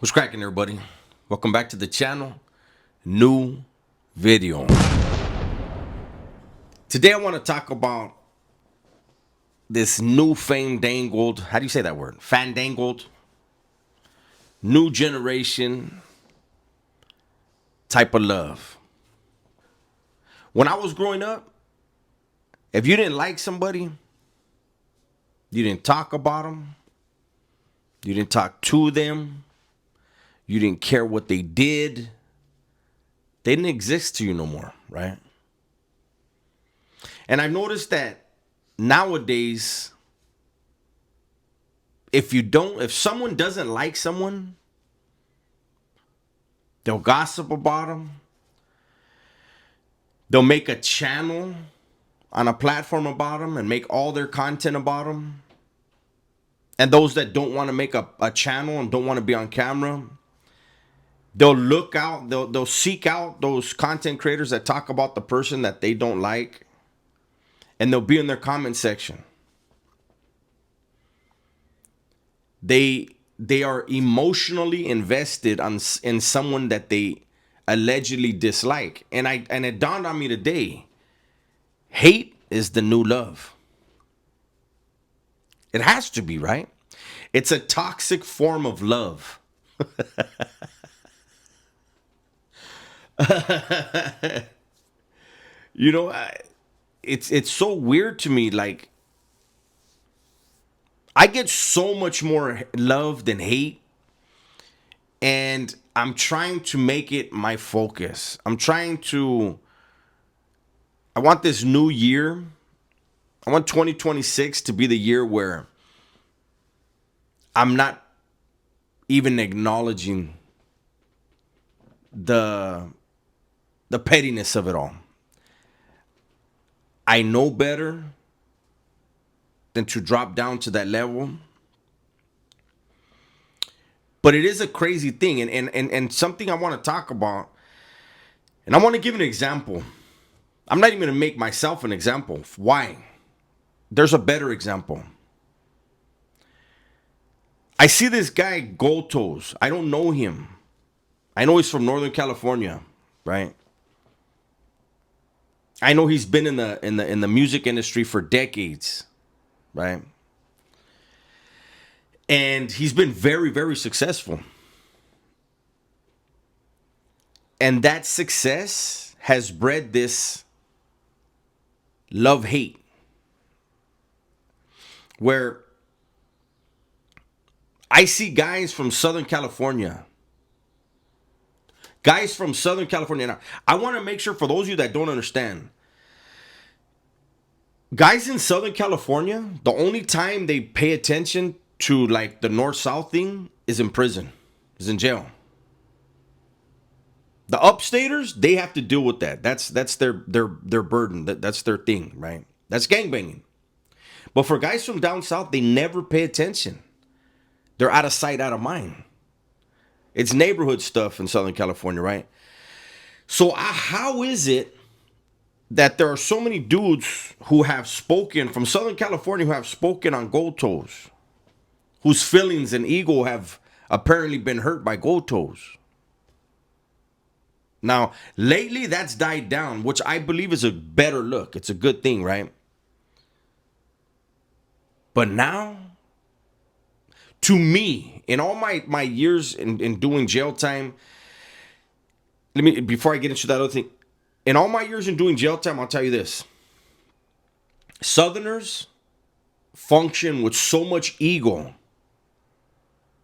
What's cracking, everybody? Welcome back to the channel. New video. Today I want to talk about this new fandangled, how do you say that word? Fandangled, new generation type of love. When I was growing up, if you didn't like somebody, you didn't talk about them, you didn't talk to them, you didn't care what they did, they didn't exist to you no more, right? And I've noticed that nowadays, if someone doesn't like someone, they'll gossip about them. They'll make a channel on a platform about them and make all their content about them. And those that don't want to make a channel and don't want to be on camera, they'll seek out those content creators that talk about the person that they don't like, and they'll be in their comment section. They are emotionally invested in someone that they allegedly dislike. And it dawned on me today, hate is the new love. It has to be, right? It's a toxic form of love. You know, it's so weird to me. Like, I get so much more love than hate, and I'm trying to make it my focus. I want this new year, I want 2026 to be the year where I'm not even acknowledging the pettiness of it all. I know better than to drop down to that level. But it is a crazy thing, and something I want to talk about, and I want to give an example. I'm not even going to make myself an example. Why? There's a better example. I see this guy, Goldtoes. I don't know him. I know he's from Northern California, right? I know he's been in the music industry for decades, right? And he's been very, very successful. And that success has bred this love-hate, where I see guys from Southern California. Now, I want to make sure, for those of you that don't understand, guys in Southern California, the only time they pay attention to like the north-south thing is in prison, is in jail. The upstaters, they have to deal with that. That's their burden. That's their thing, right? That's gangbanging. But for guys from down south, they never pay attention. They're out of sight, out of mind. It's neighborhood stuff in Southern California, right? So how is it that there are so many dudes who have spoken from Southern California, who have spoken on Goldtoes, whose feelings and ego have apparently been hurt by Goldtoes? Now, lately that's died down, which I believe is a better look. It's a good thing, right? But now, to me, in all my years in doing jail time, before I get into that other thing, in all my years in doing jail time, I'll tell you this. Southerners function with so much ego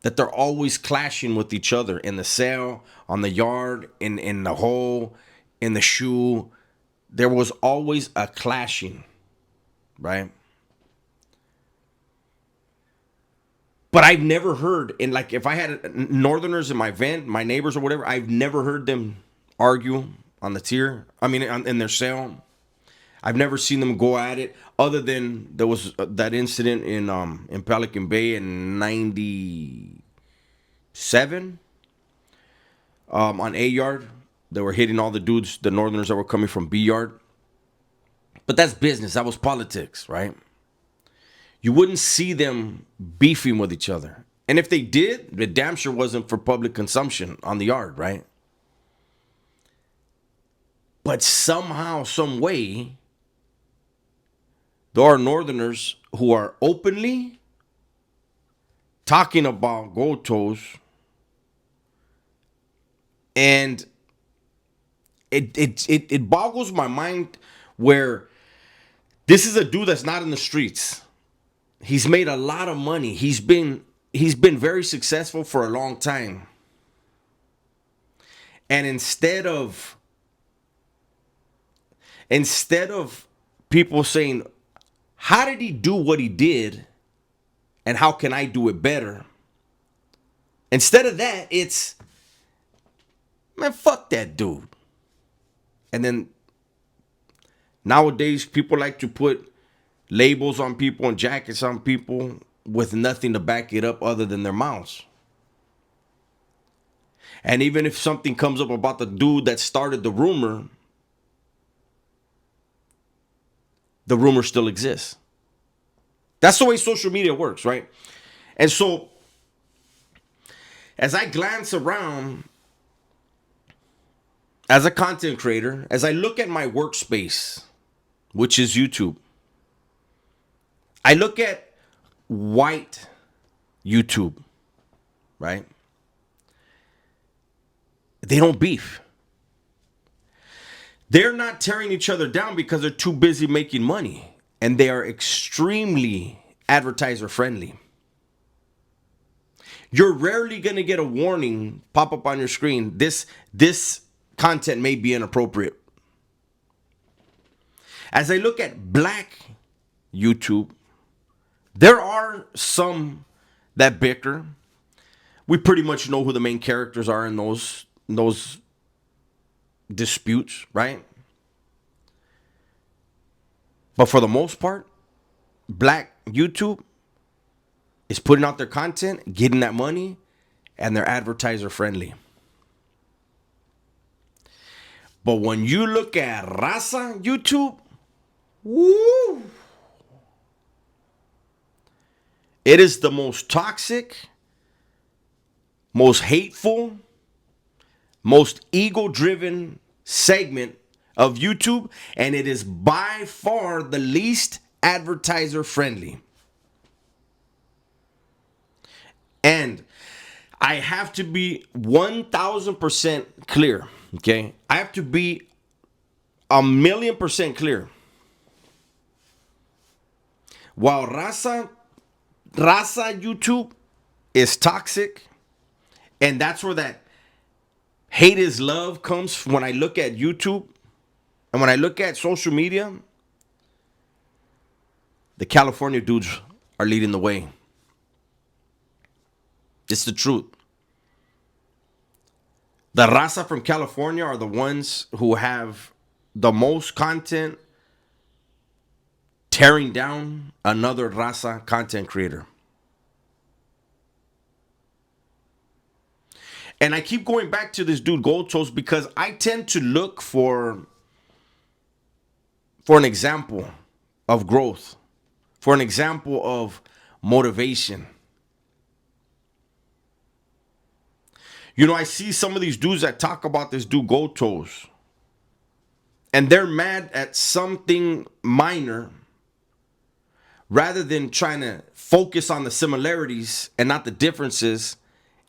that they're always clashing with each other in the cell, on the yard, in the hole, in the shoe. There was always a clashing, right? But I've never heard, and like if I had Northerners in my van, my neighbors or whatever, I've never heard them argue on the tier. I mean, in their cell. I've never seen them go at it, other than there was that incident in Pelican Bay in '97 on A yard. They were hitting all the dudes, the Northerners that were coming from B yard. But that's business. That was politics, right? You wouldn't see them beefing with each other. And if they did, it damn sure wasn't for public consumption on the yard, right? But somehow, some way, there are Northerners who are openly talking about Goldtoes, and it boggles my mind where this is a dude that's not in the streets. He's made a lot of money. He's been very successful for a long time. And instead of people saying, how did he do what he did and how can I do it better? Instead of that, it's, man, fuck that dude. And then nowadays, people like to put labels on people and jackets on people with nothing to back it up other than their mouths. And even if something comes up about the dude that started the rumor still exists. That's the way social media works, right? And so, as I glance around as a content creator, as I look at my workspace, which is YouTube, I look at white YouTube, right? They don't beef. They're not tearing each other down because they're too busy making money. And they are extremely advertiser friendly. You're rarely going to get a warning pop up on your screen. This content may be inappropriate. As I look at black YouTube, there are some that bicker. We pretty much know who the main characters are in those disputes, right? But for the most part, black YouTube is putting out their content, getting that money, and they're advertiser friendly. But when you look at Raza YouTube, woo, it is the most toxic, most hateful, most ego-driven segment of YouTube, and it is by far the least advertiser friendly. And I have to be 1,000% clear, okay? I have to be 1,000,000% clear. While Raza YouTube is toxic, and that's where that hate is love comes when I look at YouTube and when I look at social media, the California dudes are leading the way. It's the truth. The Raza from California are the ones who have the most content tearing down another Raza content creator. And I keep going back to this dude Goldtoes because I tend to look for an example of growth, for an example of motivation. You know, I see some of these dudes that talk about this dude Goldtoes, and they're mad at something minor rather than trying to focus on the similarities and not the differences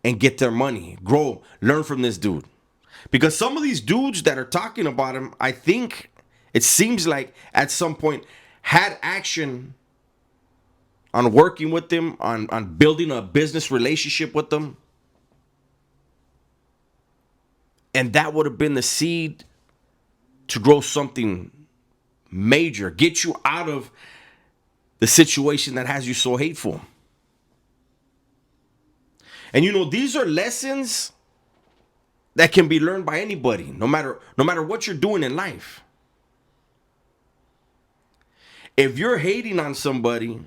and get their money, grow, learn from this dude. Because some of these dudes that are talking about him, I think it seems like at some point had action on working with them, on building a business relationship with them. And that would have been the seed to grow something major, get you out of the situation that has you so hateful. And you know, these are lessons that can be learned by anybody, no matter what you're doing in life. If you're hating on somebody,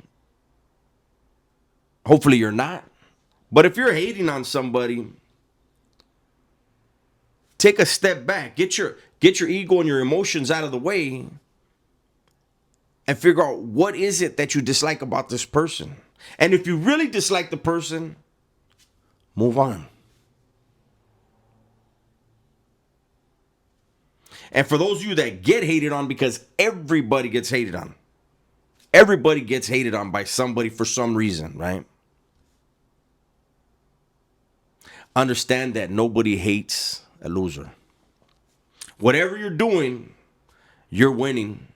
hopefully you're not, but if you're hating on somebody, take a step back, get your ego and your emotions out of the way and figure out what is it that you dislike about this person. And if you really dislike the person, Move on. And for those of you that get hated on, because everybody gets hated on. Everybody gets hated on by somebody for some reason, right? Understand that nobody hates a loser. Whatever you're doing, you're winning,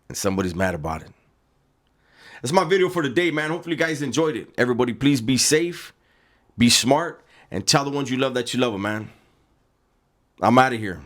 and somebody's mad about it. That's my video for today, man. Hopefully you guys enjoyed it. Everybody, please be safe, be smart, and tell the ones you love that you love them, man. I'm out of here.